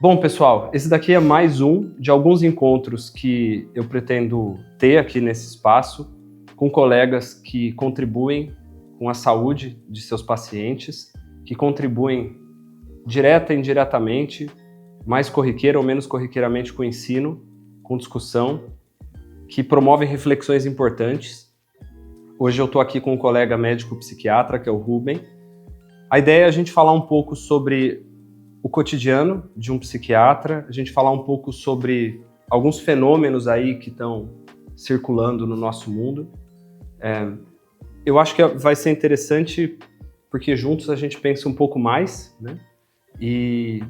Bom, pessoal, esse daqui é mais um de alguns encontros que eu pretendo ter aqui nesse espaço com colegas que contribuem com a saúde de seus pacientes, que contribuem direta e indiretamente, mais corriqueira ou menos corriqueiramente com o ensino, com discussão, que promovem reflexões importantes. Hoje eu estou aqui com um colega médico psiquiatra, que é o Rubem. A ideia é a gente falar um pouco sobre o cotidiano de um psiquiatra, a gente falar um pouco sobre alguns fenômenos aí que estão circulando no nosso mundo. Eu acho que vai ser interessante porque juntos a gente pensa um pouco mais, né? E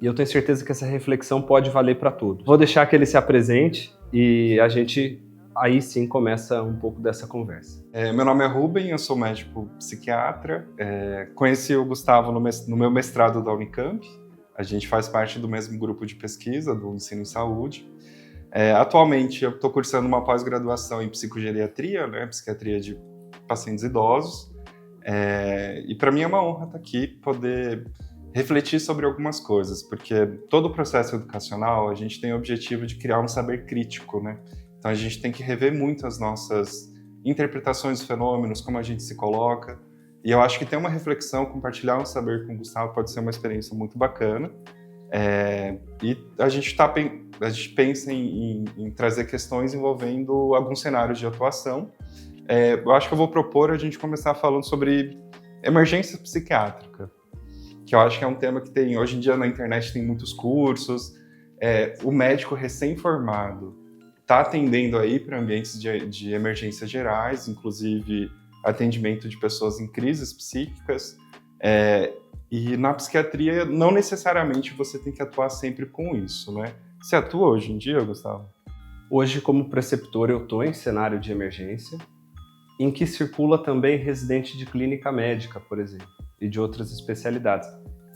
eu tenho certeza que essa reflexão pode valer para todos. Vou deixar que ele se apresente e a gente aí sim começa um pouco dessa conversa. Meu nome é Rubem, eu sou médico psiquiatra. Conheci o Gustavo no meu mestrado da Unicamp. A gente faz parte do mesmo grupo de pesquisa do ensino em saúde. Atualmente eu estou cursando uma pós-graduação em psicogeriatria, né, psiquiatria de pacientes idosos. E para mim é uma honra estar aqui, poder refletir sobre algumas coisas, porque todo o processo educacional a gente tem o objetivo de criar um saber crítico, né? Então a gente tem que rever muito as nossas interpretações dos fenômenos, como a gente se coloca. E eu acho que ter uma reflexão, compartilhar um saber com o Gustavo pode ser uma experiência muito bacana. E a gente pensa em trazer questões envolvendo alguns cenários de atuação. Eu acho que eu vou propor a gente começar falando sobre emergência psiquiátrica, que eu acho que é um tema que tem, hoje em dia na internet tem muitos cursos. O médico recém-formado está atendendo aí para ambientes de emergências gerais, inclusive atendimento de pessoas em crises psíquicas. E na psiquiatria, não necessariamente você tem que atuar sempre com isso, né? Você atua hoje em dia, Gustavo? Hoje, como preceptor, eu estou em cenário de emergência, em que circula também residente de clínica médica, por exemplo, e de outras especialidades.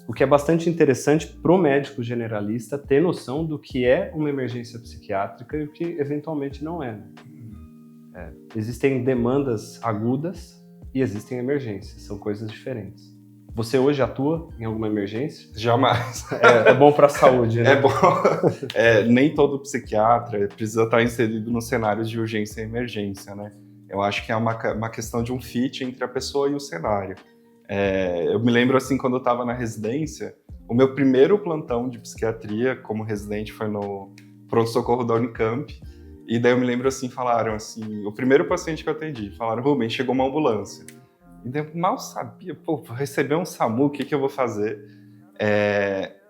O que é bastante interessante para o médico generalista ter noção do que é uma emergência psiquiátrica e o que eventualmente não é. Existem demandas agudas e existem emergências, são coisas diferentes. Você hoje atua em alguma emergência? Jamais. É bom para a saúde, né? É bom. Nem todo psiquiatra precisa estar inserido nos cenários de urgência e emergência, né? Eu acho que é uma questão de um fit entre a pessoa e o cenário. Eu me lembro, assim, quando eu estava na residência, o meu primeiro plantão de psiquiatria como residente foi no pronto-socorro da Unicamp. E daí eu me lembro, assim, falaram assim, o primeiro paciente que eu atendi, falaram: Rubem, chegou uma ambulância. E daí eu mal sabia, vou receber um SAMU, o que eu vou fazer?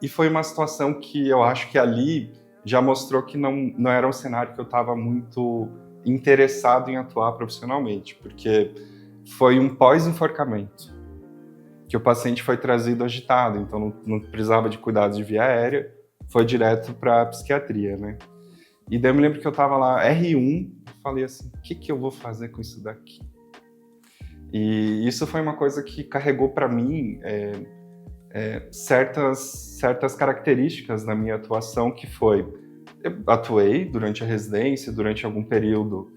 E foi uma situação que eu acho que ali já mostrou que não era um cenário que eu estava muito interessado em atuar profissionalmente, porque foi um pós-enforcamento, que o paciente foi trazido agitado, então não precisava de cuidados de via aérea, foi direto para a psiquiatria, né? E daí eu me lembro que eu estava lá, R1, falei assim, o que eu vou fazer com isso daqui? E isso foi uma coisa que carregou para mim certas características na minha atuação, que foi, eu atuei durante a residência, durante algum período,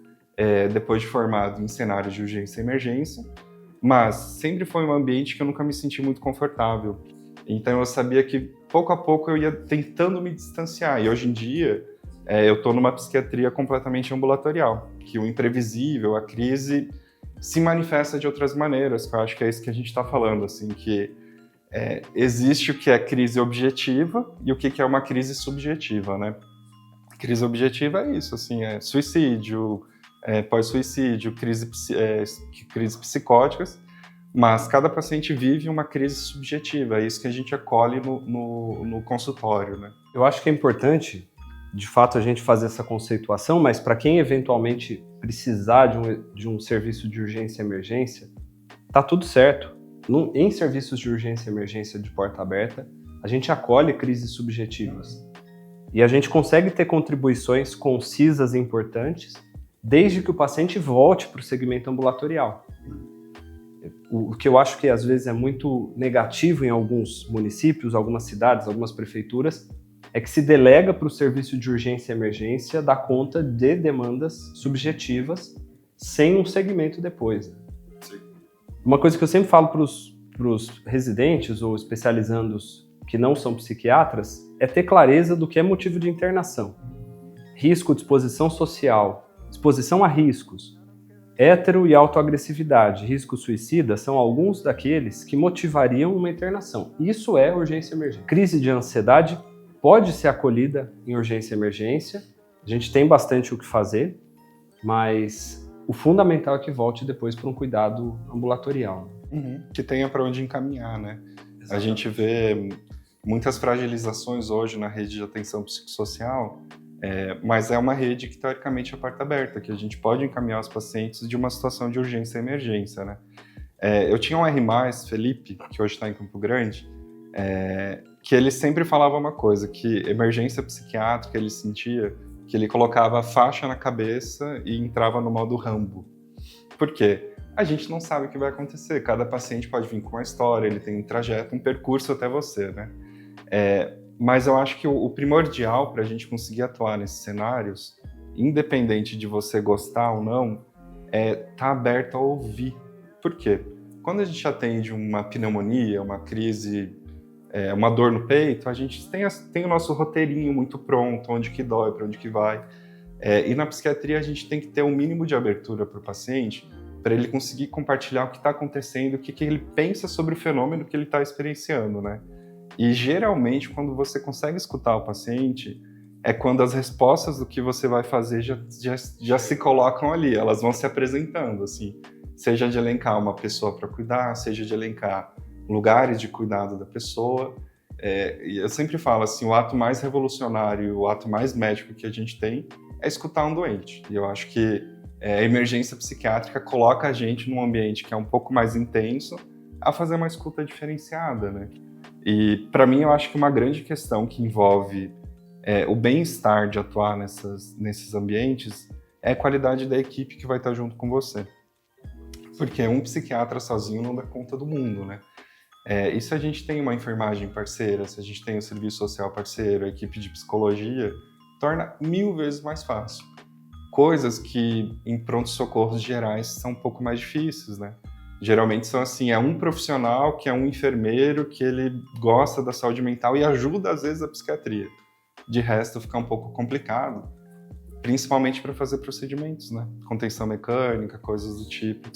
depois de formado, em cenários de urgência e emergência, mas sempre foi um ambiente que eu nunca me senti muito confortável. Então eu sabia que pouco a pouco eu ia tentando me distanciar. E hoje em dia eu estou numa psiquiatria completamente ambulatorial, que o imprevisível, a crise, se manifesta de outras maneiras, que eu acho que é isso que a gente está falando, assim, que existe o que é crise objetiva e o que é uma crise subjetiva, né? Crise objetiva é isso, assim, suicídio, pós-suicídio, crises psicóticas, mas cada paciente vive uma crise subjetiva, é isso que a gente acolhe no consultório, né? Eu acho que é importante, de fato, a gente fazer essa conceituação, mas para quem eventualmente precisar de um serviço de urgência e emergência, tá tudo certo. Em serviços de urgência e emergência de porta aberta, a gente acolhe crises subjetivas. E a gente consegue ter contribuições concisas e importantes desde que o paciente volte para o segmento ambulatorial. O que eu acho que às vezes é muito negativo em alguns municípios, algumas cidades, algumas prefeituras, é que se delega para o serviço de urgência e emergência dar conta de demandas subjetivas sem um segmento depois. Sim. Uma coisa que eu sempre falo para os residentes ou especializandos que não são psiquiatras é ter clareza do que é motivo de internação. Risco de exposição social, exposição a riscos, hétero e autoagressividade, risco suicida são alguns daqueles que motivariam uma internação. Isso é urgência e emergência. Crise de ansiedade pode ser acolhida em urgência e emergência. A gente tem bastante o que fazer, mas o fundamental é que volte depois para um cuidado ambulatorial. Que tenha para onde encaminhar, né? Exatamente. A gente vê muitas fragilizações hoje na rede de atenção psicossocial, mas é uma rede que, teoricamente, é porta aberta, que a gente pode encaminhar os pacientes de uma situação de urgência e emergência, né? Eu tinha um R+, Felipe, que hoje está em Campo Grande, que ele sempre falava uma coisa, que emergência psiquiátrica ele sentia que ele colocava a faixa na cabeça e entrava no modo Rambo. Por quê? A gente não sabe o que vai acontecer, cada paciente pode vir com uma história, ele tem um trajeto, um percurso até você, né? Mas eu acho que o primordial para a gente conseguir atuar nesses cenários, independente de você gostar ou não, é estar aberto a ouvir. Por quê? Quando a gente atende uma pneumonia, uma crise, uma dor no peito, a gente tem o nosso roteirinho muito pronto, onde que dói, para onde que vai. E na psiquiatria a gente tem que ter um mínimo de abertura para o paciente, para ele conseguir compartilhar o que está acontecendo, o que ele pensa sobre o fenômeno que ele está experienciando, né? E geralmente, quando você consegue escutar o paciente, é quando as respostas do que você vai fazer já se colocam ali, elas vão se apresentando, assim. Seja de elencar uma pessoa para cuidar, seja de elencar lugares de cuidado da pessoa. E eu sempre falo assim, o ato mais revolucionário, o ato mais médico que a gente tem é escutar um doente. E eu acho que a emergência psiquiátrica coloca a gente num ambiente que é um pouco mais intenso a fazer uma escuta diferenciada, né? E, para mim, eu acho que uma grande questão que envolve o bem-estar de atuar nesses ambientes é a qualidade da equipe que vai estar junto com você. Porque um psiquiatra sozinho não dá conta do mundo, né? E se a gente tem uma enfermagem parceira, se a gente tem um serviço social parceiro, a equipe de psicologia, torna 1000 vezes mais fácil. Coisas que em pronto-socorros gerais são um pouco mais difíceis, né? Geralmente são assim, um profissional que é um enfermeiro, que ele gosta da saúde mental e ajuda, às vezes, a psiquiatria. De resto, fica um pouco complicado, principalmente para fazer procedimentos, né? Contenção mecânica, coisas do tipo,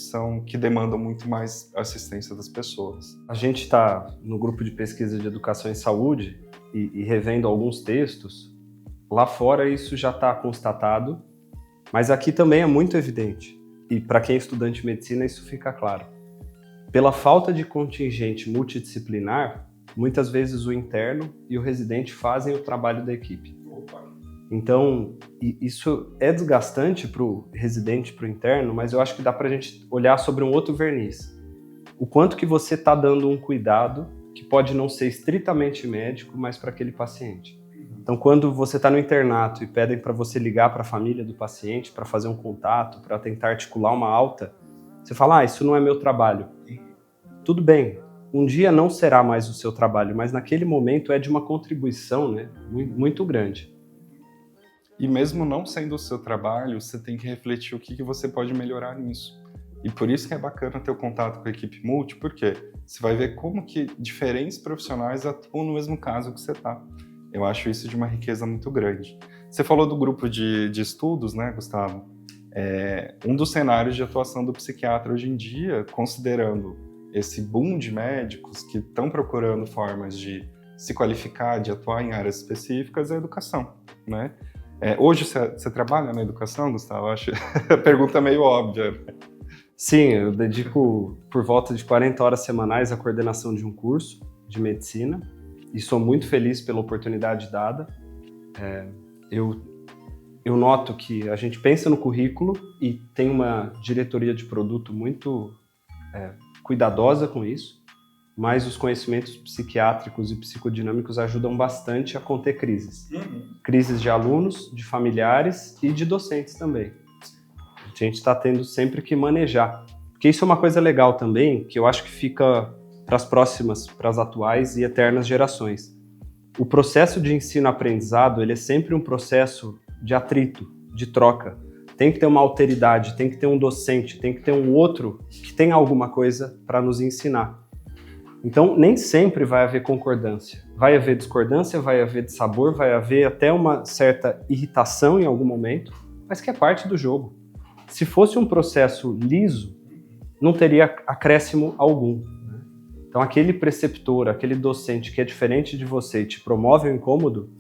que demandam muito mais assistência das pessoas. A gente está no grupo de pesquisa de educação em saúde e revendo alguns textos. Lá fora isso já está constatado, mas aqui também é muito evidente. E para quem é estudante de medicina, isso fica claro. Pela falta de contingente multidisciplinar, muitas vezes o interno e o residente fazem o trabalho da equipe. Então, isso é desgastante para o residente, para o interno, mas eu acho que dá para a gente olhar sobre um outro verniz. O quanto que você está dando um cuidado que pode não ser estritamente médico, mas para aquele paciente. Então, quando você está no internato e pedem para você ligar para a família do paciente para fazer um contato, para tentar articular uma alta, você fala, isso não é meu trabalho. Tudo bem, um dia não será mais o seu trabalho, mas naquele momento é de uma contribuição, né, muito grande. E mesmo não sendo o seu trabalho, você tem que refletir o que você pode melhorar nisso. E por isso que é bacana ter o contato com a equipe multi, porque você vai ver como que diferentes profissionais atuam no mesmo caso que você está. Eu acho isso de uma riqueza muito grande. Você falou do grupo de estudos, né, Gustavo? Um dos cenários de atuação do psiquiatra hoje em dia, considerando esse boom de médicos que estão procurando formas de se qualificar, de atuar em áreas específicas, é a educação, né? Hoje você trabalha na educação, Gustavo? Acho a pergunta meio óbvia. Sim, eu dedico por volta de 40 horas semanais à coordenação de um curso de medicina e sou muito feliz pela oportunidade dada. Eu noto que a gente pensa no currículo e tem uma diretoria de produto muito cuidadosa com isso, mas os conhecimentos psiquiátricos e psicodinâmicos ajudam bastante a conter crises. Crises de alunos, de familiares e de docentes também. A gente está tendo sempre que manejar. Porque isso é uma coisa legal também, que eu acho que fica para as próximas, para as atuais e eternas gerações. O processo de ensino-aprendizado, ele é sempre um processo de atrito, de troca. Tem que ter uma alteridade, tem que ter um docente, tem que ter um outro que tenha alguma coisa para nos ensinar. Então, nem sempre vai haver concordância. Vai haver discordância, vai haver dissabor, vai haver até uma certa irritação em algum momento, mas que é parte do jogo. Se fosse um processo liso, não teria acréscimo algum. Então, aquele preceptor, aquele docente que é diferente de você e te promove o incômodo,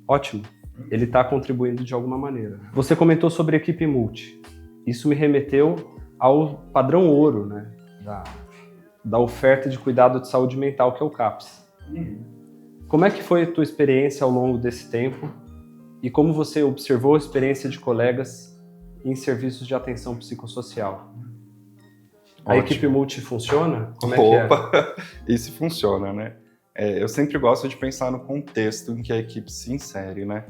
ótimo, ele está contribuindo de alguma maneira. Você comentou sobre equipe multi. Isso me remeteu ao padrão ouro, né, da oferta de cuidado de saúde mental, que é o CAPS. Como é que foi a tua experiência ao longo desse tempo e como você observou a experiência de colegas em serviços de atenção psicossocial? A equipe multi funciona? Como é que é? Opa, isso funciona, né? Eu sempre gosto de pensar no contexto em que a equipe se insere, né?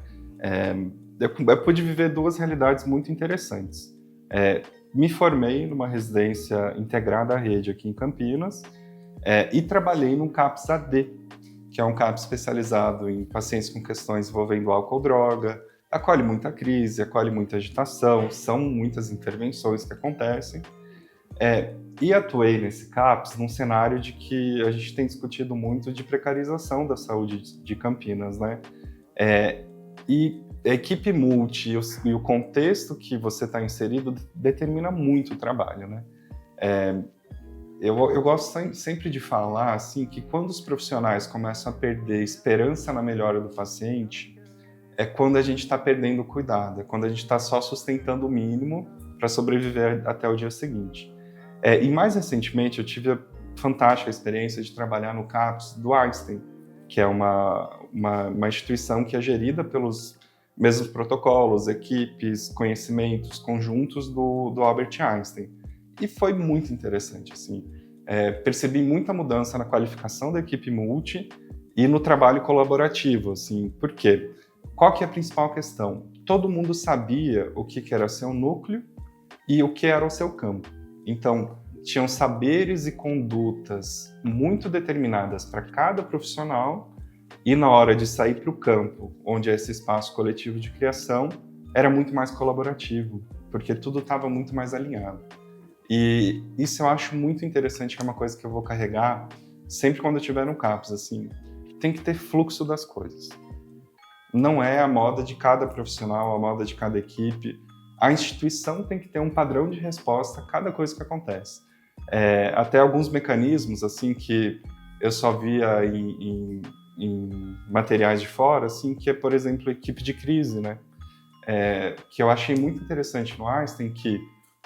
Eu pude viver duas realidades muito interessantes. Me formei numa residência integrada à rede aqui em Campinas e trabalhei num CAPS AD, que é um CAPS especializado em pacientes com questões envolvendo álcool ou droga, acolhe muita crise, acolhe muita agitação, são muitas intervenções que acontecem. E atuei nesse CAPS num cenário de que a gente tem discutido muito de precarização da saúde de Campinas, né? E a equipe multi e o contexto que você está inserido determina muito o trabalho, né? Eu gosto sempre de falar assim, que quando os profissionais começam a perder esperança na melhora do paciente, é quando a gente está perdendo o cuidado, é quando a gente está só sustentando o mínimo para sobreviver até o dia seguinte. E mais recentemente eu tive a fantástica experiência de trabalhar no CAPS do Einstein, que é uma instituição que é gerida pelos mesmos protocolos, equipes, conhecimentos conjuntos do Albert Einstein. E foi muito interessante, assim. Percebi muita mudança na qualificação da equipe multi e no trabalho colaborativo, assim. Por quê? Qual que é a principal questão? Todo mundo sabia o que era seu núcleo e o que era o seu campo. Então, tinham saberes e condutas muito determinadas para cada profissional e na hora de sair para o campo, onde é esse espaço coletivo de criação, era muito mais colaborativo, porque tudo estava muito mais alinhado. E isso eu acho muito interessante, que é uma coisa que eu vou carregar sempre quando eu estiver no CAPS, assim, tem que ter fluxo das coisas. Não é a moda de cada profissional, a moda de cada equipe. A instituição tem que ter um padrão de resposta a cada coisa que acontece. Até alguns mecanismos assim que eu só via em materiais de fora, assim, que é, por exemplo, a equipe de crise, né? Que eu achei muito interessante no Einstein, que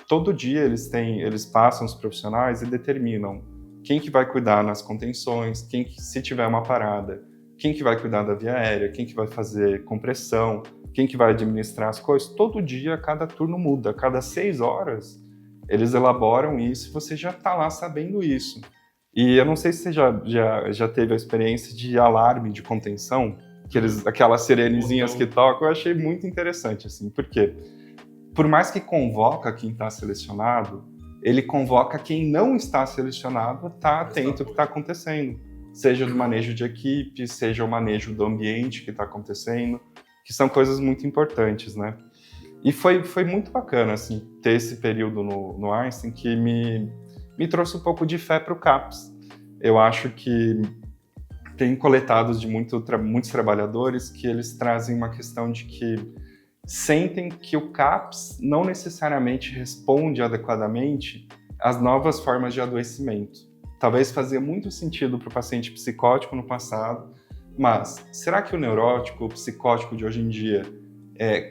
todo dia eles passam os profissionais e determinam quem que vai cuidar nas contenções, se tiver uma parada, quem que vai cuidar da via aérea, quem que vai fazer compressão, quem que vai administrar as coisas. Todo dia, cada turno muda. A cada 6 horas, eles elaboram isso e você já está lá sabendo isso. E eu não sei se você já teve a experiência de alarme de contenção, aquelas sirenezinhas que tocam. Eu achei muito interessante, assim, porque por mais que convoca quem está selecionado, ele convoca quem não está selecionado, está atento ao que está acontecendo. Seja do manejo de equipe, seja o manejo do ambiente que está acontecendo, que são coisas muito importantes, né? E foi muito bacana, assim, ter esse período no Einstein que me trouxe um pouco de fé para o CAPS. Eu acho que tem coletados de muitos trabalhadores que eles trazem uma questão de que sentem que o CAPS não necessariamente responde adequadamente às novas formas de adoecimento. Talvez fazia muito sentido para o paciente psicótico no passado, mas será que o neurótico, o psicótico de hoje em dia,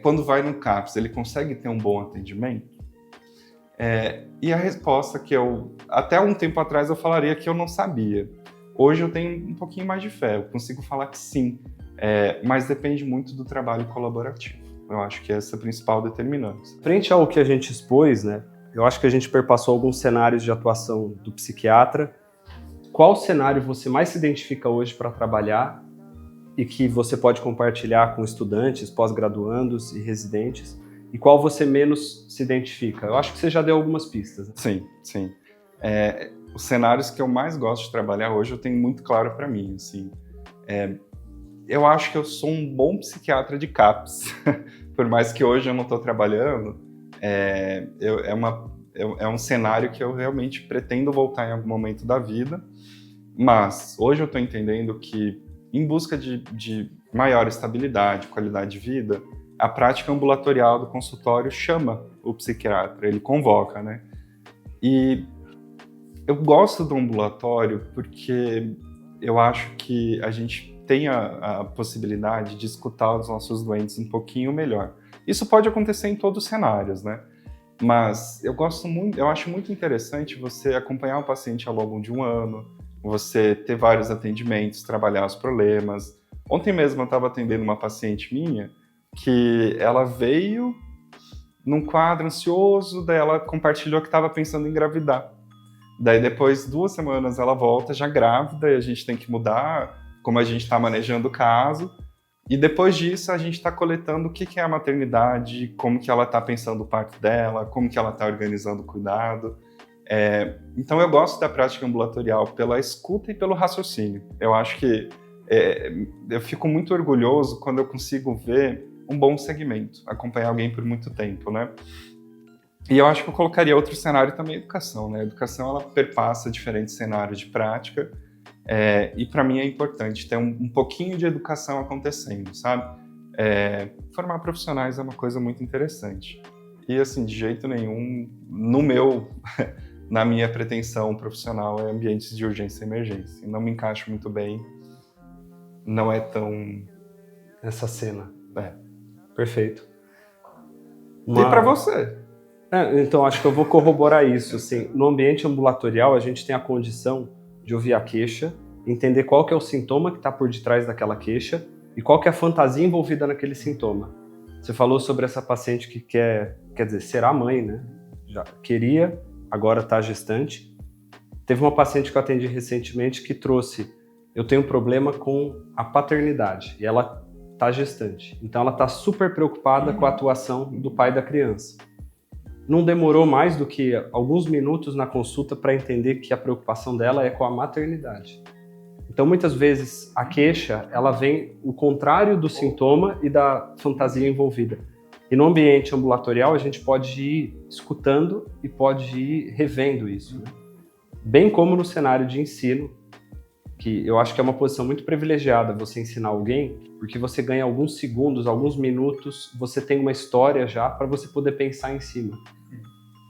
quando vai no CAPS, ele consegue ter um bom atendimento? E a resposta que até um tempo atrás eu falaria que eu não sabia. Hoje eu tenho um pouquinho mais de fé, eu consigo falar que sim, mas depende muito do trabalho colaborativo. Eu acho que essa é a principal determinante. Frente ao que a gente expôs, né, eu acho que a gente perpassou alguns cenários de atuação do psiquiatra. Qual cenário você mais se identifica hoje para trabalhar e que você pode compartilhar com estudantes, pós-graduandos e residentes? E qual você menos se identifica? Eu acho que você já deu algumas pistas. Sim. Os cenários que eu mais gosto de trabalhar hoje eu tenho muito claro para mim. Assim, eu acho que eu sou um bom psiquiatra de CAPS. Por mais que hoje eu não estou trabalhando, é um cenário que eu realmente pretendo voltar em algum momento da vida. Mas hoje eu estou entendendo que, em busca de maior estabilidade, qualidade de vida, a prática ambulatorial do consultório chama o psiquiatra, ele convoca, né? E eu gosto do ambulatório porque eu acho que a gente tem a possibilidade de escutar os nossos doentes um pouquinho melhor. Isso pode acontecer em todos os cenários, né? Mas eu acho muito interessante você acompanhar um paciente ao longo de um ano, você ter vários atendimentos, trabalhar os problemas. Ontem mesmo eu estava atendendo uma paciente minha que ela veio num quadro ansioso, daí ela compartilhou que estava pensando em engravidar. Daí depois, 2 semanas, ela volta já grávida e a gente tem que mudar como a gente está manejando o caso. E depois disso, a gente está coletando o que é a maternidade, como que ela está pensando o parto dela, como que ela está organizando o cuidado. Então eu gosto da prática ambulatorial pela escuta e pelo raciocínio. Eu acho que eu fico muito orgulhoso quando eu consigo ver um bom segmento, acompanhar alguém por muito tempo, né? E eu acho que eu colocaria outro cenário também, a educação, né? A educação, ela perpassa diferentes cenários de prática, e para mim é importante ter um pouquinho de educação acontecendo, sabe? Formar profissionais é uma coisa muito interessante. E, assim, de jeito nenhum, na minha pretensão profissional, é ambientes de urgência e emergência. Não me encaixo muito bem, não é tão... Essa cena. Perfeito. E para você? Então, acho que eu vou corroborar isso. Assim, no ambiente ambulatorial, a gente tem a condição de ouvir a queixa, entender qual que é o sintoma que está por detrás daquela queixa e qual que é a fantasia envolvida naquele sintoma. Você falou sobre essa paciente que quer dizer, será mãe, né? Já queria, agora está gestante. Teve uma paciente que eu atendi recentemente que trouxe, eu tenho um problema com a paternidade, e ela está gestante. Então ela está super preocupada com a atuação do pai da criança. Não demorou mais do que alguns minutos na consulta para entender que a preocupação dela é com a maternidade. Então, muitas vezes, a queixa, ela vem o contrário do sintoma e da fantasia envolvida. E no ambiente ambulatorial, a gente pode ir escutando e pode ir revendo isso, né? Bem como no cenário de ensino, que eu acho que é uma posição muito privilegiada você ensinar alguém, porque você ganha alguns segundos, alguns minutos, você tem uma história já para você poder pensar em cima.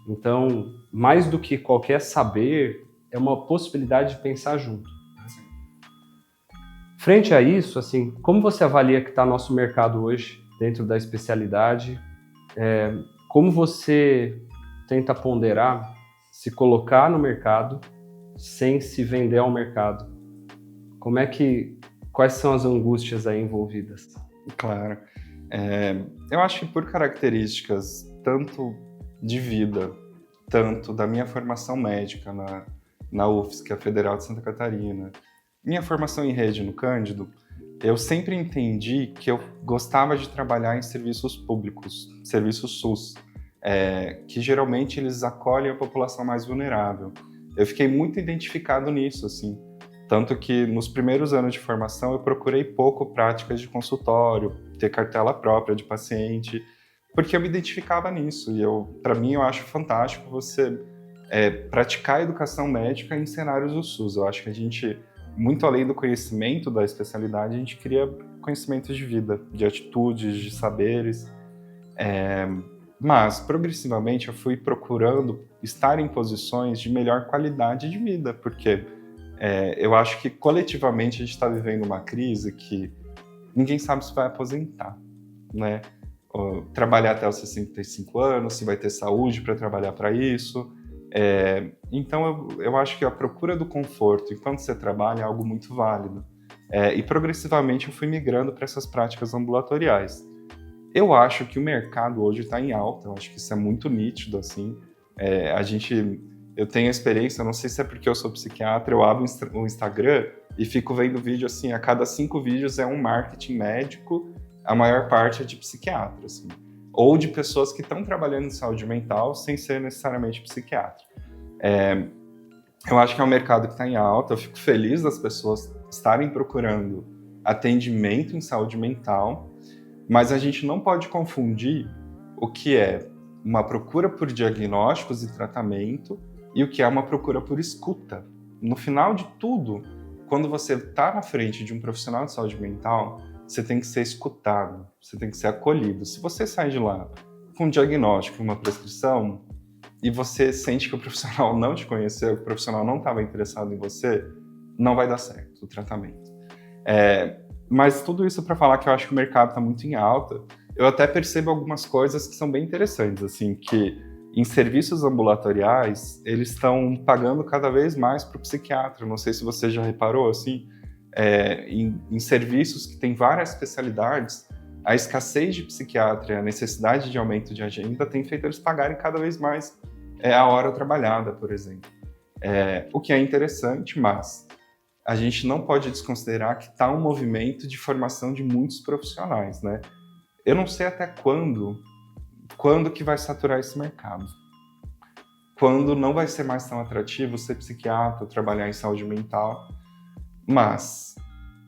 Então, mais do que qualquer saber, é uma possibilidade de pensar junto. Frente a isso, assim, como você avalia que está nosso mercado hoje, dentro da especialidade? Como você tenta ponderar se colocar no mercado sem se vender ao mercado? Quais são as angústias aí envolvidas? Claro. Eu acho que por características tanto de vida, tanto da minha formação médica na UFSC, que é a Federal de Santa Catarina, minha formação em rede no Cândido, eu sempre entendi que eu gostava de trabalhar em serviços públicos, serviços SUS, que geralmente eles acolhem a população mais vulnerável. Eu fiquei muito identificado nisso, assim. Tanto que nos primeiros anos de formação eu procurei pouco práticas de consultório, ter cartela própria de paciente, porque eu me identificava nisso. E para mim, eu acho fantástico você praticar a educação médica em cenários do SUS. Eu acho que a gente, muito além do conhecimento da especialidade, a gente cria conhecimentos de vida, de atitudes, de saberes. Mas, progressivamente, eu fui procurando estar em posições de melhor qualidade de vida, porque eu acho que, coletivamente, a gente está vivendo uma crise que ninguém sabe se vai aposentar, né? Trabalhar até os 65 anos, se vai ter saúde para trabalhar para isso. Então, eu acho que a procura do conforto enquanto você trabalha é algo muito válido. E, progressivamente, eu fui migrando para essas práticas ambulatoriais. Eu acho que o mercado hoje está em alta, eu acho que isso é muito nítido, assim. Eu tenho a experiência, não sei se é porque eu sou psiquiatra, eu abro o Instagram e fico vendo vídeo assim, a cada 5 vídeos é um marketing médico, a maior parte é de psiquiatra, assim, ou de pessoas que estão trabalhando em saúde mental sem ser necessariamente psiquiatra. Eu acho que é um mercado que está em alta, eu fico feliz das pessoas estarem procurando atendimento em saúde mental, mas a gente não pode confundir o que é uma procura por diagnósticos e tratamento e o que é uma procura por escuta. No final de tudo, quando você está na frente de um profissional de saúde mental, você tem que ser escutado, você tem que ser acolhido. Se você sai de lá com um diagnóstico, uma prescrição, e você sente que o profissional não te conheceu, que o profissional não estava interessado em você, não vai dar certo o tratamento. Mas tudo isso para falar que eu acho que o mercado está muito em alta. Eu até percebo algumas coisas que são bem interessantes, assim, que em serviços ambulatoriais, eles estão pagando cada vez mais para o psiquiatra. Não sei se você já reparou, assim, em serviços que têm várias especialidades, a escassez de psiquiatra, a necessidade de aumento de agenda tem feito eles pagarem cada vez mais a hora trabalhada, por exemplo. O que é interessante, mas a gente não pode desconsiderar que está um movimento de formação de muitos profissionais, né? Eu não sei até quando que vai saturar esse mercado. Quando não vai ser mais tão atrativo ser psiquiatra, trabalhar em saúde mental. Mas,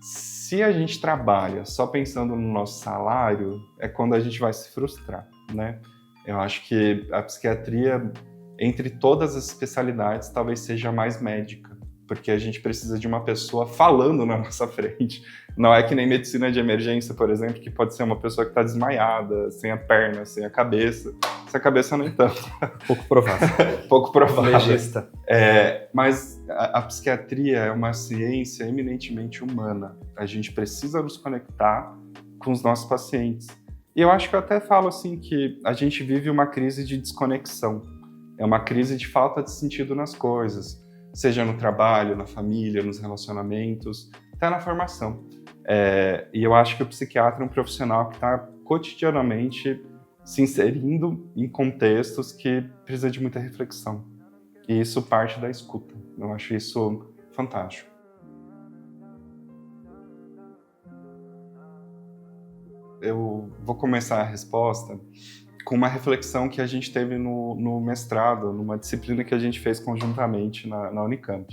se a gente trabalha só pensando no nosso salário, é quando a gente vai se frustrar, né? Eu acho que a psiquiatria, entre todas as especialidades, talvez seja a mais médica, porque a gente precisa de uma pessoa falando na nossa frente. Não é que nem medicina de emergência, por exemplo, que pode ser uma pessoa que está desmaiada, sem a perna, sem a cabeça. Se a cabeça nem tanto. Pouco provável. Pouco provável. Legista. Mas a psiquiatria é uma ciência eminentemente humana. A gente precisa nos conectar com os nossos pacientes. E eu acho que eu até falo assim que a gente vive uma crise de desconexão. É uma crise de falta de sentido nas coisas. Seja no trabalho, na família, nos relacionamentos, até na formação. E eu acho que o psiquiatra é um profissional que está cotidianamente se inserindo em contextos que precisa de muita reflexão. E isso parte da escuta. Eu acho isso fantástico. Eu vou começar a resposta com uma reflexão que a gente teve no mestrado, numa disciplina que a gente fez conjuntamente na Unicamp.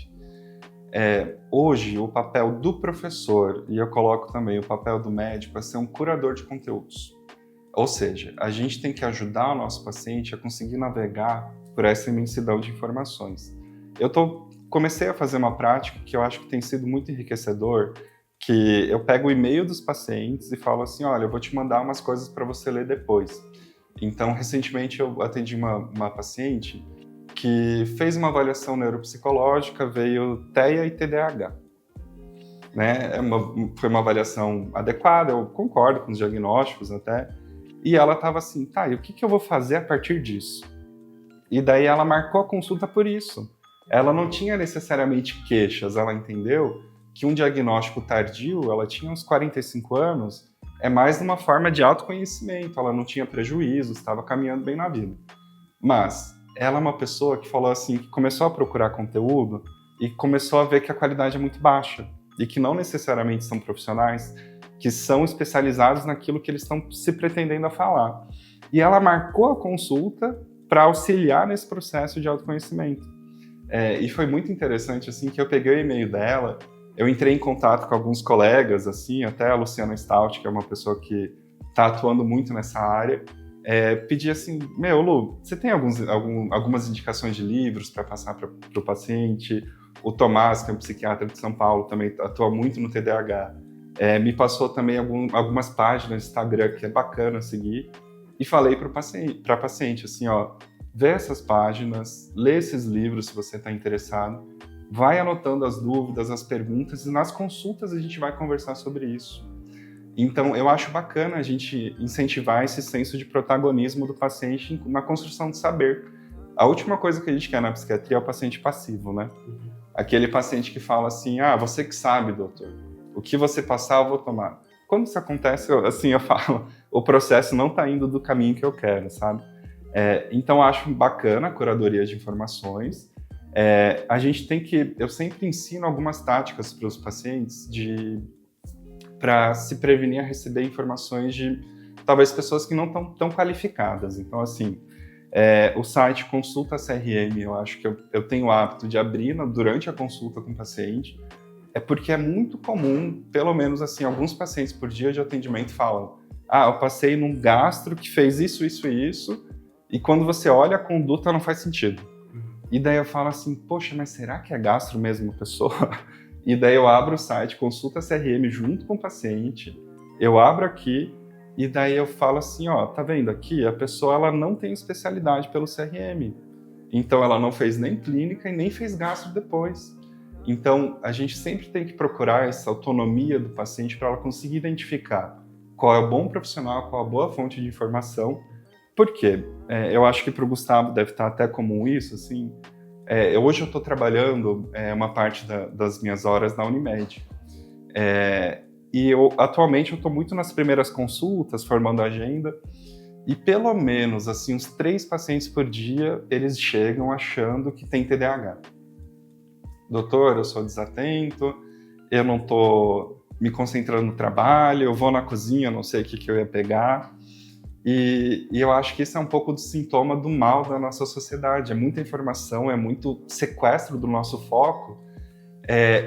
Hoje, o papel do professor, e eu coloco também o papel do médico, é ser um curador de conteúdos. Ou seja, a gente tem que ajudar o nosso paciente a conseguir navegar por essa imensidão de informações. Comecei a fazer uma prática que eu acho que tem sido muito enriquecedor, que eu pego o e-mail dos pacientes e falo assim, olha, eu vou te mandar umas coisas para você ler depois. Então, recentemente eu atendi uma paciente que fez uma avaliação neuropsicológica, veio TEA e TDAH. Né? Foi uma avaliação adequada, eu concordo com os diagnósticos até, e ela estava assim, tá, e o que eu vou fazer a partir disso? E daí ela marcou a consulta por isso. Ela não tinha necessariamente queixas, ela entendeu que um diagnóstico tardio, ela tinha uns 45 anos, é mais uma forma de autoconhecimento, ela não tinha prejuízos, estava caminhando bem na vida. Mas ela é uma pessoa que falou assim, que começou a procurar conteúdo e começou a ver que a qualidade é muito baixa e que não necessariamente são profissionais que são especializados naquilo que eles estão se pretendendo a falar. E ela marcou a consulta para auxiliar nesse processo de autoconhecimento. E foi muito interessante, assim, que eu peguei o e-mail dela, eu entrei em contato com alguns colegas, assim, até a Luciana Stout, que é uma pessoa que está atuando muito nessa área, pedi assim, Lu, você tem algumas indicações de livros para passar para o paciente? O Tomás, que é um psiquiatra de São Paulo, também atua muito no TDAH. Me passou também algumas páginas de Instagram que é bacana seguir. E falei para a paciente assim, ó, vê essas páginas, lê esses livros se você está interessado, vai anotando as dúvidas, as perguntas, e nas consultas a gente vai conversar sobre isso. Então, eu acho bacana a gente incentivar esse senso de protagonismo do paciente na construção de saber. A última coisa que a gente quer na psiquiatria é o paciente passivo, né? Aquele paciente que fala assim, você que sabe, doutor, o que você passar eu vou tomar. Quando isso acontece, eu falo, o processo não está indo do caminho que eu quero, sabe? Então, eu acho bacana a curadoria de informações. A gente tem que... Eu sempre ensino algumas táticas para os pacientes para se prevenir a receber informações de, talvez, pessoas que não estão tão qualificadas. Então, assim, o site Consulta CRM, eu acho que eu tenho o hábito de abrir durante a consulta com o paciente, porque é muito comum, pelo menos assim, alguns pacientes por dia de atendimento falam, eu passei num gastro que fez isso, isso e isso, e quando você olha a conduta não faz sentido. E daí eu falo assim, poxa, mas será que é gastro mesmo a pessoa? E daí eu abro o site, consulta CRM junto com o paciente, eu abro aqui, e daí eu falo assim, ó, tá vendo aqui? A pessoa ela não tem especialidade pelo CRM. Então ela não fez nem clínica e nem fez gastro depois. Então a gente sempre tem que procurar essa autonomia do paciente para ela conseguir identificar qual é o bom profissional, qual é a boa fonte de informação. Por quê? Eu acho que para o Gustavo deve estar até comum isso, assim. Hoje eu estou trabalhando uma parte das minhas horas na Unimed. E atualmente eu estou muito nas primeiras consultas, formando agenda, e pelo menos assim, uns 3 pacientes por dia, eles chegam achando que tem TDAH. Doutor, eu sou desatento, eu não estou me concentrando no trabalho, eu vou na cozinha, não sei o que eu ia pegar. E eu acho que isso é um pouco do sintoma do mal da nossa sociedade. É muita informação, é muito sequestro do nosso foco.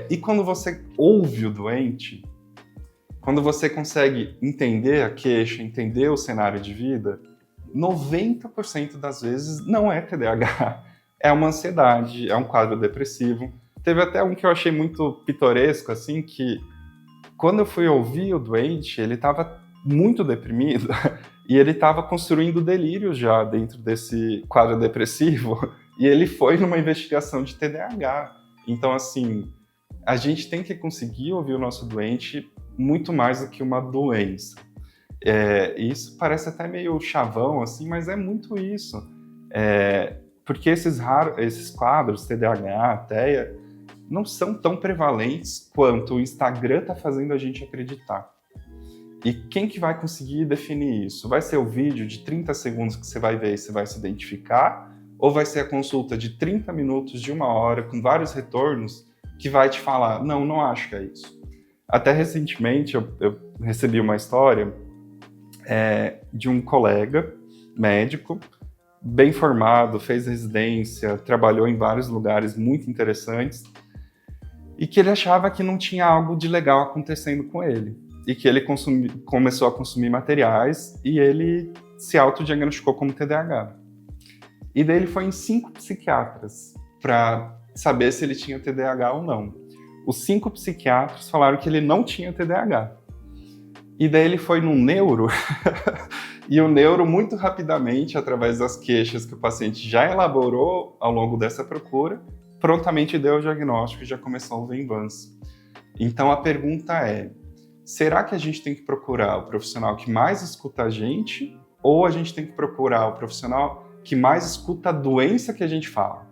E quando você ouve o doente, quando você consegue entender a queixa, entender o cenário de vida, 90% das vezes não é TDAH, é uma ansiedade, é um quadro depressivo. Teve até um que eu achei muito pitoresco, assim, que quando eu fui ouvir o doente, ele estava muito deprimido e ele estava construindo delírios já dentro desse quadro depressivo e ele foi numa investigação de TDAH. Então, assim, a gente tem que conseguir ouvir o nosso doente muito mais do que uma doença. Isso parece até meio chavão, assim, mas é muito isso. Porque esses quadros, TDAH, TEA, não são tão prevalentes quanto o Instagram está fazendo a gente acreditar. E quem que vai conseguir definir isso? Vai ser o vídeo de 30 segundos que você vai ver e você vai se identificar? Ou vai ser a consulta de 30 minutos, de 1 hora, com vários retornos, que vai te falar, não acho que é isso. Até recentemente eu recebi uma história de um colega médico, bem formado, fez residência, trabalhou em vários lugares muito interessantes, e que ele achava que não tinha algo de legal acontecendo com ele. E que ele começou a consumir materiais e ele se autodiagnosticou como TDAH. E daí ele foi em 5 psiquiatras para saber se ele tinha TDAH ou não. Os 5 psiquiatras falaram que ele não tinha TDAH. E daí ele foi num neuro, e o neuro, muito rapidamente, através das queixas que o paciente já elaborou ao longo dessa procura, prontamente deu o diagnóstico e já começou o Venvanse. Então a pergunta é, será que a gente tem que procurar o profissional que mais escuta a gente, ou a gente tem que procurar o profissional que mais escuta a doença que a gente fala?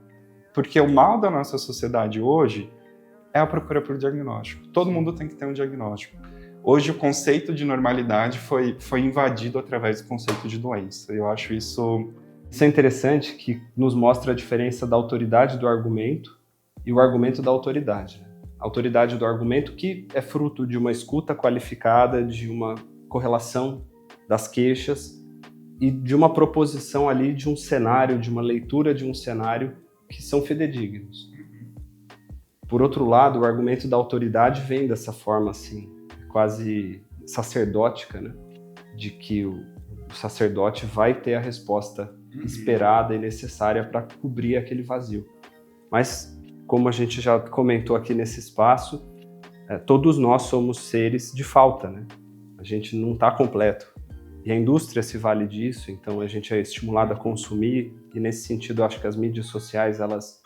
Porque o mal da nossa sociedade hoje é a procura por diagnóstico. Todo mundo tem que ter um diagnóstico. Hoje o conceito de normalidade foi invadido através do conceito de doença. Eu acho isso... Isso é interessante, que nos mostra a diferença da autoridade do argumento e o argumento da autoridade. A autoridade do argumento que é fruto de uma escuta qualificada, de uma correlação das queixas e de uma proposição ali de um cenário, de uma leitura de um cenário que são fidedignos. Por outro lado, o argumento da autoridade vem dessa forma assim, quase sacerdótica, né? De que o sacerdote vai ter a resposta esperada e necessária para cobrir aquele vazio. Mas, como a gente já comentou aqui nesse espaço, todos nós somos seres de falta, né? A gente não está completo. E a indústria se vale disso, então a gente é estimulado a consumir, e nesse sentido eu acho que as mídias sociais, elas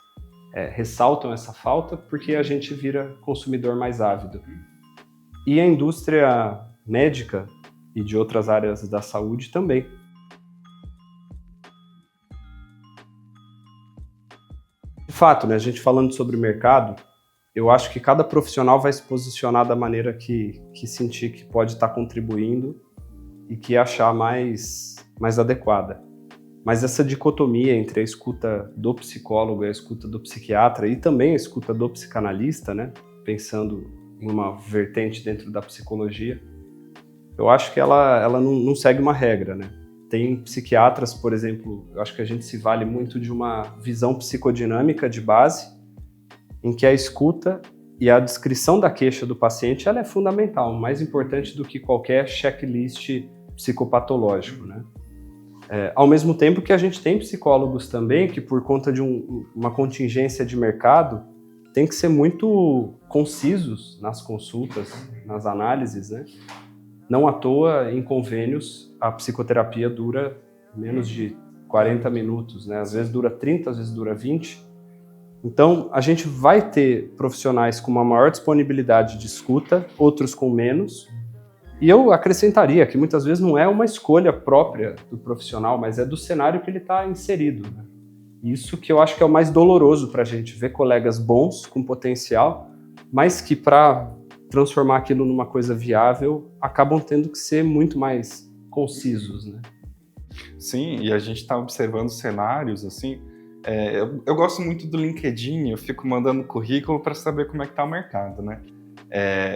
ressaltam essa falta porque a gente vira consumidor mais ávido. E a indústria médica e de outras áreas da saúde também. De fato, né, a gente falando sobre o mercado, eu acho que cada profissional vai se posicionar da maneira que sentir que pode estar contribuindo e que achar mais adequada. Mas essa dicotomia entre a escuta do psicólogo e a escuta do psiquiatra e também a escuta do psicanalista, né, pensando em uma vertente dentro da psicologia, eu acho que ela não segue uma regra, né? Tem psiquiatras, por exemplo, eu acho que a gente se vale muito de uma visão psicodinâmica de base, em que a escuta e a descrição da queixa do paciente ela é fundamental, mais importante do que qualquer checklist psicopatológico, né? Ao mesmo tempo que a gente tem psicólogos também que, por conta de uma contingência de mercado, tem que ser muito concisos nas consultas, nas análises, né? Não à toa, em convênios, a psicoterapia dura menos de 40 minutos, né? Às vezes dura 30, às vezes dura 20. Então, a gente vai ter profissionais com uma maior disponibilidade de escuta, outros com menos. E eu acrescentaria que muitas vezes não é uma escolha própria do profissional, mas é do cenário que ele está inserido, né? Isso que eu acho que é o mais doloroso para a gente, ver colegas bons, com potencial, mas que para transformar aquilo numa coisa viável, acabam tendo que ser muito mais concisos, né? Sim, e a gente está observando cenários, assim, eu gosto muito do LinkedIn, eu fico mandando currículo para saber como é que está o mercado, né?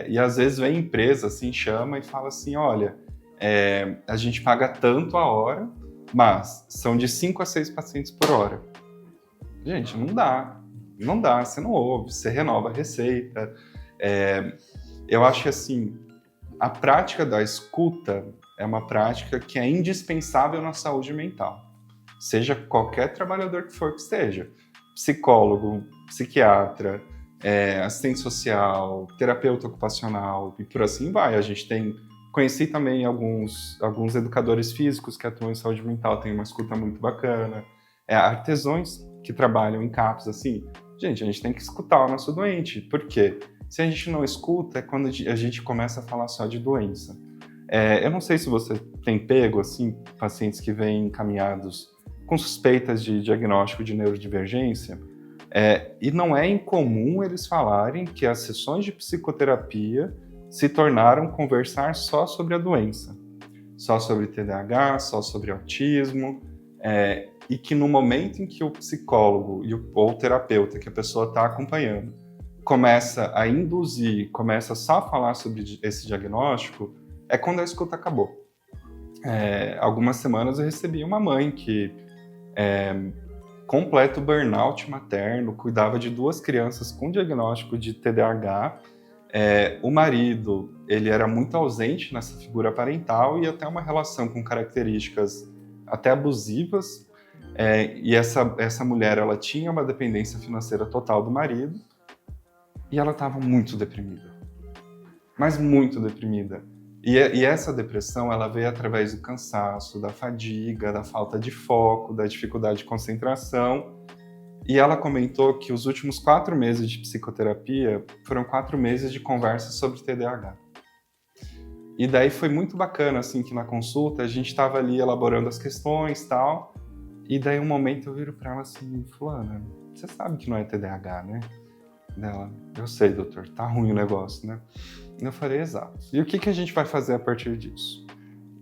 E às vezes vem empresa, assim, chama e fala assim, olha, a gente paga tanto a hora, mas são de 5 a 6 pacientes por hora. Gente, não dá, você não ouve, você renova a receita. Eu acho que, assim, a prática da escuta é uma prática que é indispensável na saúde mental. Seja qualquer trabalhador que for que seja, psicólogo, psiquiatra, assistente social, terapeuta ocupacional e por assim vai. Conheci também alguns educadores físicos que atuam em saúde mental, tem uma escuta muito bacana. Artesãos que trabalham em CAPS, assim. Gente, a gente tem que escutar o nosso doente. Por quê? Se a gente não escuta, é quando a gente começa a falar só de doença. Eu não sei se você tem pego, assim, pacientes que vêm encaminhados com suspeitas de diagnóstico de neurodivergência, e não é incomum eles falarem que as sessões de psicoterapia se tornaram conversar só sobre a doença, só sobre TDAH, só sobre autismo, e que no momento em que o psicólogo ou o terapeuta que a pessoa está acompanhando começa a induzir, começa só a falar sobre esse diagnóstico, é quando a escuta acabou. Algumas semanas eu recebi uma mãe que completo burnout materno, cuidava de 2 crianças com diagnóstico de TDAH. O marido, ele era muito ausente nessa figura parental e até uma relação com características até abusivas. E essa mulher, ela tinha uma dependência financeira total do marido e ela estava muito deprimida, mas muito deprimida. E essa depressão, ela veio através do cansaço, da fadiga, da falta de foco, da dificuldade de concentração. E ela comentou que os últimos 4 meses de psicoterapia foram 4 meses de conversa sobre TDAH. E daí foi muito bacana, assim, que na consulta a gente estava ali elaborando as questões e tal. E daí um momento eu viro para ela assim, fulana, você sabe que não é TDAH, né? Dela, eu sei, doutor, tá ruim o negócio, né? Eu falei, exato. E o que a gente vai fazer a partir disso?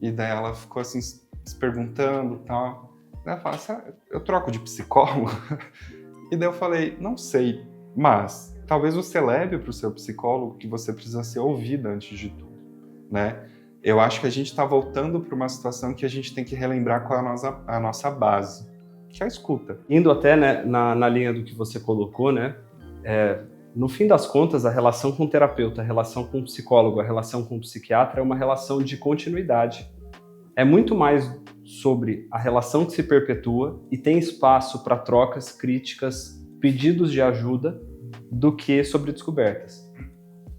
E daí ela ficou assim, se perguntando e tal. Daí ela falou, eu troco de psicólogo? E daí eu falei, não sei, mas talvez você leve para o seu psicólogo que você precisa ser ouvida antes de tudo, né? Eu acho que a gente está voltando para uma situação que a gente tem que relembrar qual é a nossa base, que é a escuta. Indo até, né, na linha do que você colocou, né? No fim das contas, a relação com o terapeuta, a relação com o psicólogo, a relação com o psiquiatra é uma relação de continuidade. É muito mais sobre a relação que se perpetua e tem espaço para trocas, críticas, pedidos de ajuda, do que sobre descobertas.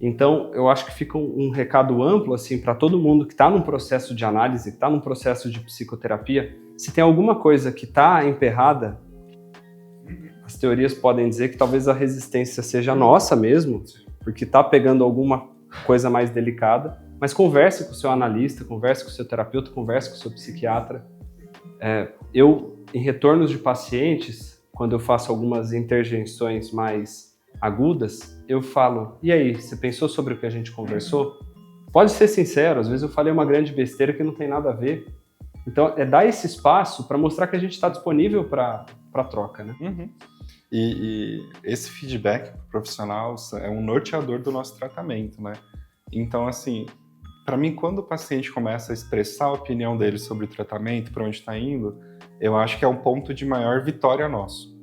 Então, eu acho que fica um recado amplo assim, para todo mundo que está num processo de análise, que está num processo de psicoterapia. Se tem alguma coisa que está emperrada, as teorias podem dizer que talvez a resistência seja nossa mesmo, porque está pegando alguma coisa mais delicada, mas converse com o seu analista, converse com o seu terapeuta, converse com o seu psiquiatra. Eu, em retornos de pacientes, quando eu faço algumas intervenções mais agudas, eu falo, e aí, você pensou sobre o que a gente conversou? Pode ser sincero, às vezes eu falei uma grande besteira que não tem nada a ver. Então, dar esse espaço para mostrar que a gente está disponível para troca, né? Uhum. E esse feedback profissional é um norteador do nosso tratamento, né? Então, assim, para mim, quando o paciente começa a expressar a opinião dele sobre o tratamento, para onde está indo, eu acho que é um ponto de maior vitória nosso.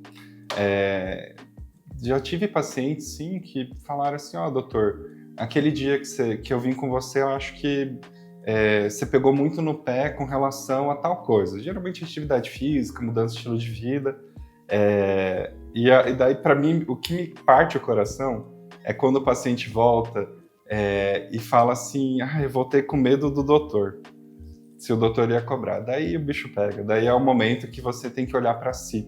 Já tive pacientes, sim, que falaram assim, doutor, aquele dia que eu vim com você, eu acho que você pegou muito no pé com relação a tal coisa. Geralmente atividade física, mudança de estilo de vida. E daí, para mim, o que me parte o coração é quando o paciente volta e fala assim, eu voltei com medo do doutor, se o doutor ia cobrar. Daí o bicho pega, daí é o momento que você tem que olhar para si.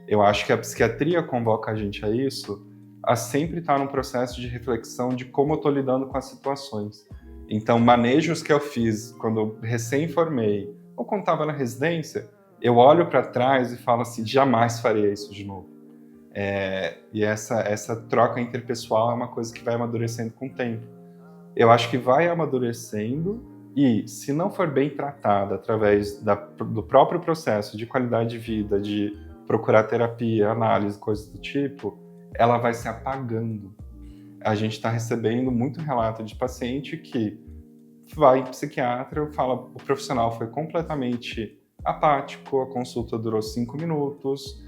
Eu acho que a psiquiatria convoca a gente a isso, a sempre estar num processo de reflexão de como eu estou lidando com as situações. Então, manejos que eu fiz quando eu recém-formei, ou quando estava na residência, eu olho para trás e falo assim, jamais faria isso de novo. E essa troca interpessoal é uma coisa que vai amadurecendo com o tempo. Eu acho que vai amadurecendo e, se não for bem tratada através do próprio processo de qualidade de vida, de procurar terapia, análise, coisas do tipo, ela vai se apagando. A gente está recebendo muito relato de paciente que vai em psiquiatra e fala o profissional foi completamente apático, a consulta durou 5 minutos.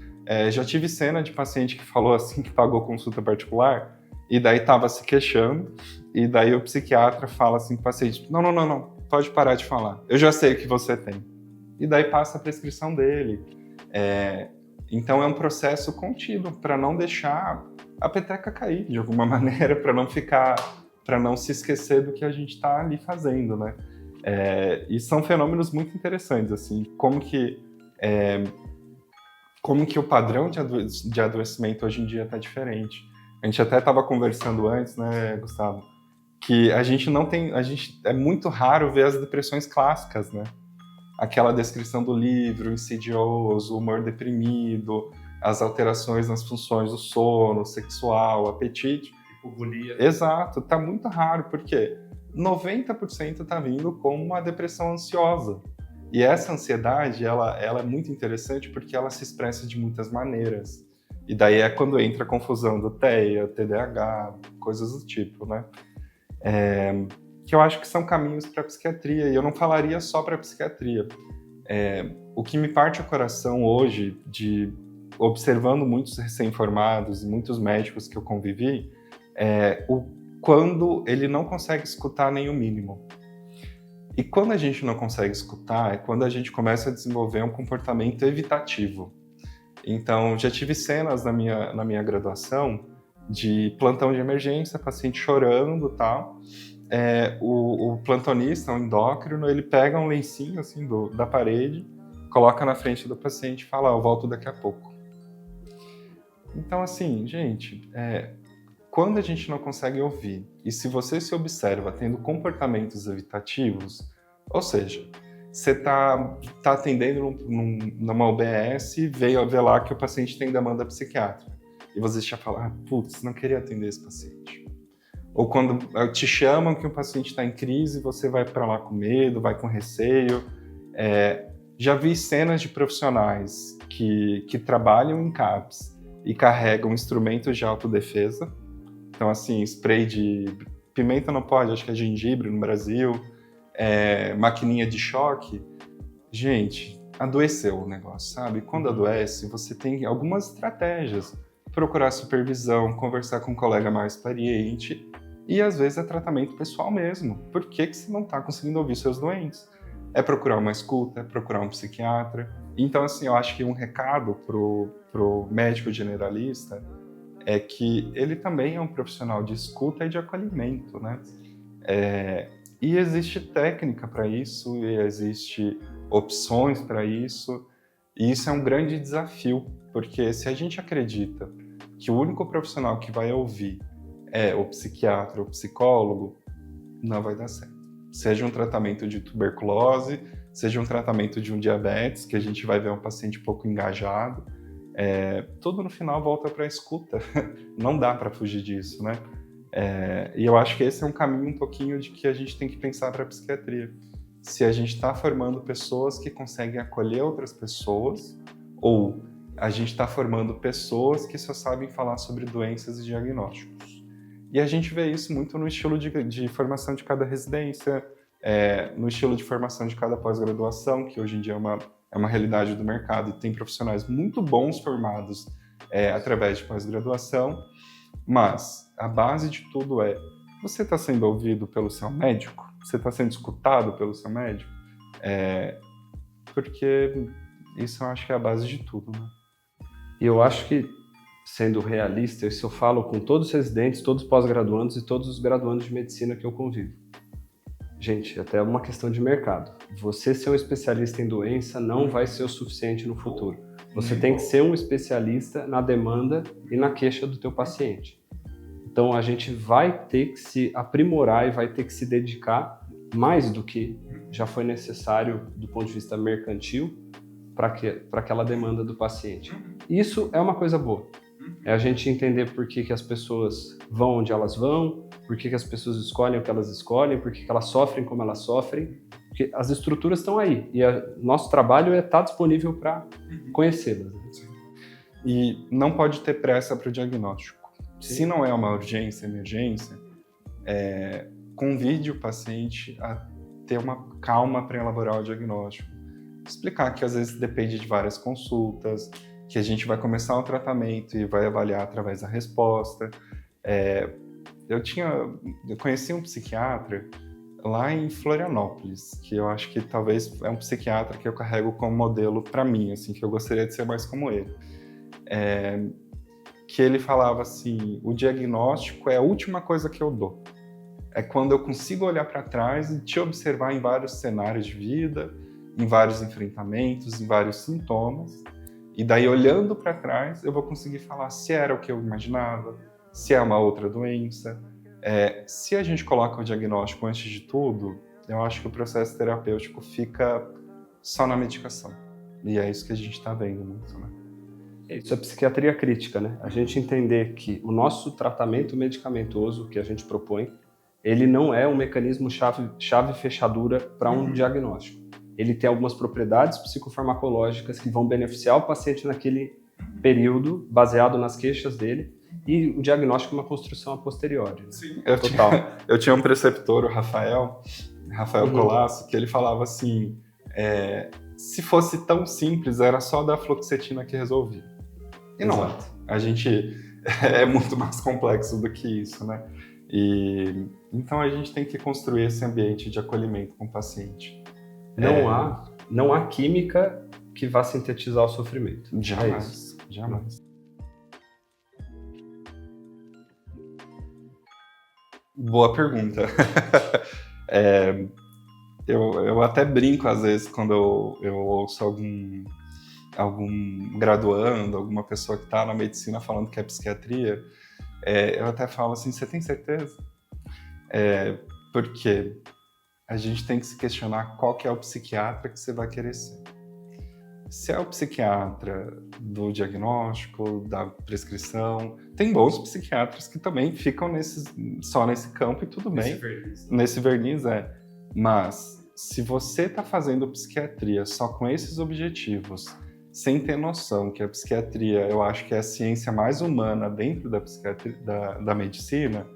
Já tive cena de paciente que falou assim que pagou consulta particular e daí estava se queixando e daí o psiquiatra fala assim para o paciente, não, pode parar de falar, eu já sei o que você tem. E daí passa a prescrição dele. Então é um processo contínuo para não deixar a peteca cair de alguma maneira, para não se esquecer do que a gente está ali fazendo, né? E são fenômenos muito interessantes, assim, como que o padrão de adoecimento hoje em dia está diferente. A gente até estava conversando antes, né, Gustavo, que é muito raro ver as depressões clássicas, né? Aquela descrição do livro, insidioso, humor deprimido, as alterações nas funções do sono, sexual, apetite. Hipovonia. Exato, tá muito raro, porque 90% tá vindo como uma depressão ansiosa. E essa ansiedade, ela é muito interessante porque ela se expressa de muitas maneiras. E daí é quando entra a confusão do TEA, TDAH, coisas do tipo, né? Que eu acho que são caminhos para a psiquiatria, e eu não falaria só para a psiquiatria. O que me parte o coração hoje, observando muitos recém-formados e muitos médicos que eu convivi, quando ele não consegue escutar nem o mínimo. E quando a gente não consegue escutar, é quando a gente começa a desenvolver um comportamento evitativo. Então, já tive cenas na minha graduação de plantão de emergência, paciente chorando e tal. O plantonista, o endócrino, ele pega um lencinho assim da parede, coloca na frente do paciente e fala, eu volto daqui a pouco. Então, assim, gente, quando a gente não consegue ouvir, e se você se observa tendo comportamentos evitativos, ou seja, você está atendendo numa UBS e veio ver lá que o paciente tem demanda psiquiátrica, e você já fala, putz, não queria atender esse paciente. Ou quando te chamam que o paciente está em crise, você vai para lá com medo, vai com receio. Já vi cenas de profissionais que trabalham em CAPS e carregam instrumentos de autodefesa. Então, assim, spray de pimenta não pode, acho que é gengibre no Brasil, maquininha de choque. Gente, adoeceu o negócio, sabe? Quando adoece, você tem algumas estratégias. Procurar supervisão, conversar com um colega mais experiente e, às vezes, é tratamento pessoal mesmo. Por que você não está conseguindo ouvir seus doentes? É procurar uma escuta, é procurar um psiquiatra. Então, assim, eu acho que um recado pro médico generalista é que ele também é um profissional de escuta e de acolhimento, né? E existe técnica para isso, e existe opções para isso, e isso é um grande desafio, porque se a gente acredita que o único profissional que vai ouvir é o psiquiatra ou o psicólogo, não vai dar certo. Seja um tratamento de tuberculose, seja um tratamento de um diabetes, que a gente vai ver um paciente pouco engajado, tudo no final volta para a escuta. Não dá para fugir disso, né? E eu acho que esse é um caminho um pouquinho de que a gente tem que pensar para a psiquiatria. Se a gente está formando pessoas que conseguem acolher outras pessoas, ou a gente está formando pessoas que só sabem falar sobre doenças e diagnósticos. E a gente vê isso muito no estilo de formação de cada residência, no estilo de formação de cada pós-graduação, que hoje em dia é uma realidade do mercado, e tem profissionais muito bons formados através de pós-graduação, mas a base de tudo você está sendo ouvido pelo seu médico? Você está sendo escutado pelo seu médico? Porque isso eu acho que é a base de tudo, né? E eu acho que, sendo realista, isso eu falo com todos os residentes, todos os pós-graduandos e todos os graduandos de medicina que eu convivo. Gente, até uma questão de mercado. Você ser um especialista em doença não vai ser o suficiente no futuro. Você tem que ser um especialista na demanda e na queixa do teu paciente. Então a gente vai ter que se aprimorar e vai ter que se dedicar mais do que já foi necessário do ponto de vista mercantil para aquela demanda do paciente. Isso é uma coisa boa. É a gente entender por que as pessoas vão onde elas vão, por que as pessoas escolhem o que elas escolhem, por que elas sofrem como elas sofrem, porque as estruturas estão aí e nosso trabalho é estar disponível para conhecê-las. E não pode ter pressa para o diagnóstico. Sim. Se não é uma urgência, emergência, convide o paciente a ter uma calma para elaborar o diagnóstico. Explicar que às vezes depende de várias consultas, que a gente vai começar o tratamento e vai avaliar através da resposta. Eu conheci um psiquiatra lá em Florianópolis, que eu acho que talvez é um psiquiatra que eu carrego como modelo para mim, assim, que eu gostaria de ser mais como ele. Que ele falava assim, o diagnóstico é a última coisa que eu dou. É quando eu consigo olhar para trás e te observar em vários cenários de vida, em vários enfrentamentos, em vários sintomas, e daí olhando para trás eu vou conseguir falar se era o que eu imaginava, se é uma outra doença. Se a gente coloca o diagnóstico antes de tudo, eu acho que o processo terapêutico fica só na medicação. E é isso que a gente está vendo muito, né? Isso é psiquiatria crítica, né? A gente entender que o nosso tratamento medicamentoso que a gente propõe, ele não é um mecanismo chave-fechadura para um diagnóstico. Ele tem algumas propriedades psicofarmacológicas que vão beneficiar o paciente naquele período, baseado nas queixas dele, e o diagnóstico é uma construção a posteriori. Sim, total. Eu tinha um preceptor, o Rafael Colasso, que ele falava assim, se fosse tão simples, era só dar fluoxetina que resolvia. E não é. A gente é muito mais complexo do que isso, né? E então a gente tem que construir esse ambiente de acolhimento com o paciente. Não há química que vá sintetizar o sofrimento. Jamais. Jamais. Boa pergunta. Eu até brinco às vezes quando eu ouço algum graduando, alguma pessoa que está na medicina falando que é psiquiatria, eu até falo assim, você tem certeza? Porque a gente tem que se questionar qual que é o psiquiatra que você vai querer ser. Se é o psiquiatra do diagnóstico, da prescrição, tem bons psiquiatras que também ficam só nesse campo e tudo bem. Nesse verniz, Mas se você está fazendo psiquiatria só com esses objetivos, sem ter noção que a psiquiatria, eu acho que é a ciência mais humana dentro da psiquiatria, da medicina,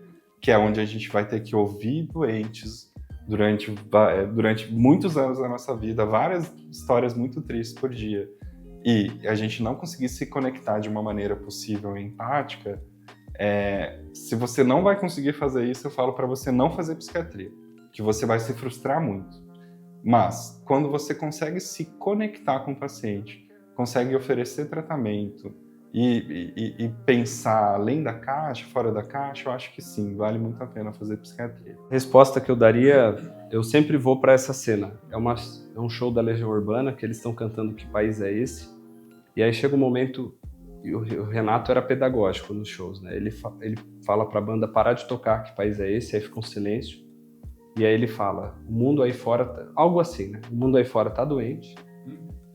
que é onde a gente vai ter que ouvir doentes durante muitos anos da nossa vida, várias histórias muito tristes por dia, e a gente não conseguir se conectar de uma maneira possível e empática, se você não vai conseguir fazer isso, eu falo para você não fazer psiquiatria, que você vai se frustrar muito. Mas, quando você consegue se conectar com o paciente, consegue oferecer tratamento e pensar além da caixa, fora da caixa, eu acho que sim, vale muito a pena fazer psiquiatria. A resposta que eu daria, eu sempre vou para essa cena. É um show da Legião Urbana, que eles estão cantando Que País é Esse? E aí chega um momento, e o Renato era pedagógico nos shows, né? Ele fala para a banda parar de tocar Que País é Esse? Aí fica um silêncio. E aí ele fala, o mundo aí fora, algo assim, né? O mundo aí fora tá doente,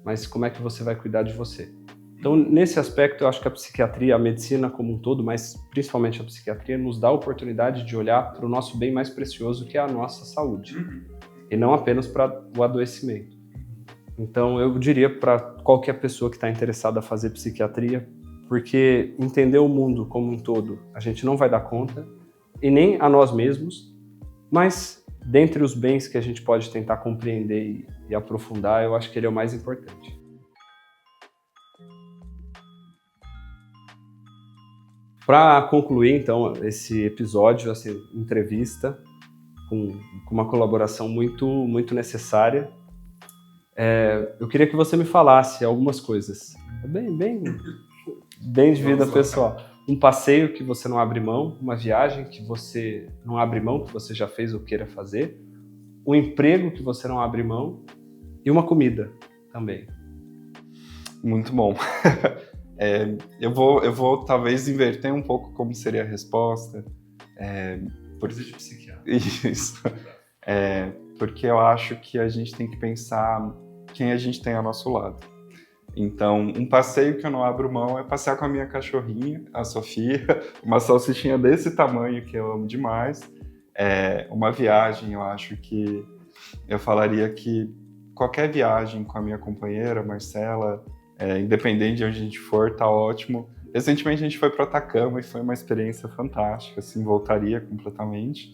mas como é que você vai cuidar de você? Então, nesse aspecto, eu acho que a psiquiatria, a medicina como um todo, mas principalmente a psiquiatria, nos dá a oportunidade de olhar para o nosso bem mais precioso, que é a nossa saúde, e não apenas para o adoecimento. Então, eu diria para qualquer pessoa que está interessada a fazer psiquiatria, porque entender o mundo como um todo, a gente não vai dar conta, e nem a nós mesmos, mas dentre os bens que a gente pode tentar compreender e aprofundar, eu acho que ele é o mais importante. Para concluir, então, esse episódio, essa entrevista, com uma colaboração muito, muito necessária, eu queria que você me falasse algumas coisas. Bem Bem de vida pessoal. Um passeio que você não abre mão, uma viagem que você não abre mão, que você já fez ou queira fazer, um emprego que você não abre mão e uma comida também. Muito bom. Eu vou talvez inverter um pouco como seria a resposta. Coisa de psiquiatra. Isso. Porque eu acho que a gente tem que pensar quem a gente tem ao nosso lado. Então, um passeio que eu não abro mão é passear com a minha cachorrinha, a Sofia, uma salsichinha desse tamanho que eu amo demais. Uma viagem, eu acho que eu falaria que qualquer viagem com a minha companheira, Marcela, independente de onde a gente for, tá ótimo. Recentemente a gente foi para Atacama e foi uma experiência fantástica, assim, voltaria completamente.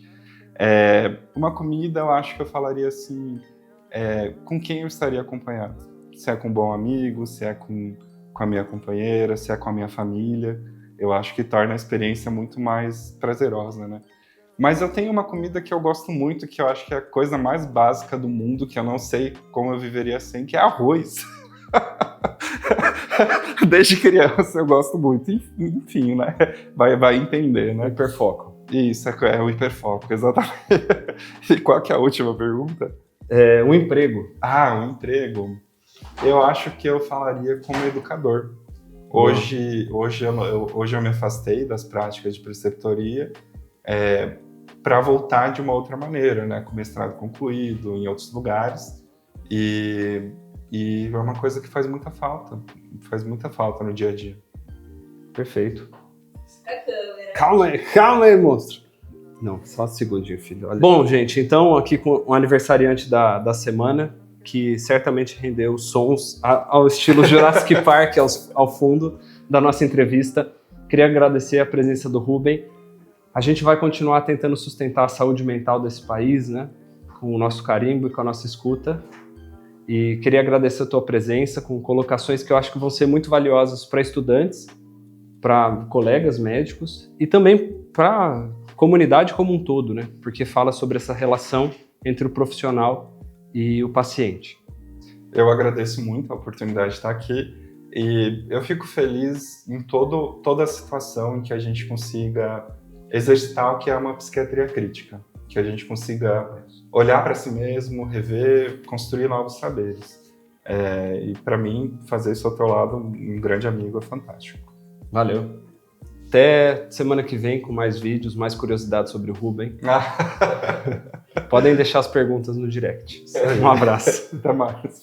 Uma comida, eu acho que eu falaria assim, com quem eu estaria acompanhado. Se é com um bom amigo, se é com a minha companheira, se é com a minha família. Eu acho que torna a experiência muito mais prazerosa, né? Mas eu tenho uma comida que eu gosto muito, que eu acho que é a coisa mais básica do mundo, que eu não sei como eu viveria sem, que é arroz. Desde criança eu gosto muito. Enfim, né? Vai entender, né? Hiperfoco. Isso, é o hiperfoco, exatamente. E qual que é a última pergunta? Um emprego. Um emprego. Eu acho que eu falaria como educador. Hoje eu me afastei das práticas de preceptoria para voltar de uma outra maneira, né? Com mestrado concluído em outros lugares. E é uma coisa que faz muita falta no dia a dia. Perfeito. A câmera. Calma aí, monstro. Não, só um segundinho, filho. Olha. Bom, gente, então aqui com o aniversariante da semana, que certamente rendeu sons ao estilo Jurassic Park ao fundo da nossa entrevista. Queria agradecer a presença do Rubem. A gente vai continuar tentando sustentar a saúde mental desse país, né? Com o nosso carimbo e com a nossa escuta. E queria agradecer a tua presença com colocações que eu acho que vão ser muito valiosas para estudantes, para colegas médicos e também para a comunidade como um todo, né? Porque fala sobre essa relação entre o profissional e o paciente. Eu agradeço muito a oportunidade de estar aqui e eu fico feliz em toda a situação em que a gente consiga exercitar o que é uma psiquiatria crítica, que a gente consiga olhar para si mesmo, rever, construir novos saberes. E para mim, fazer isso ao teu lado, um grande amigo, é fantástico. Valeu. Até semana que vem com mais vídeos, mais curiosidades sobre o Rubem. Podem deixar as perguntas no direct. Um abraço. Até mais.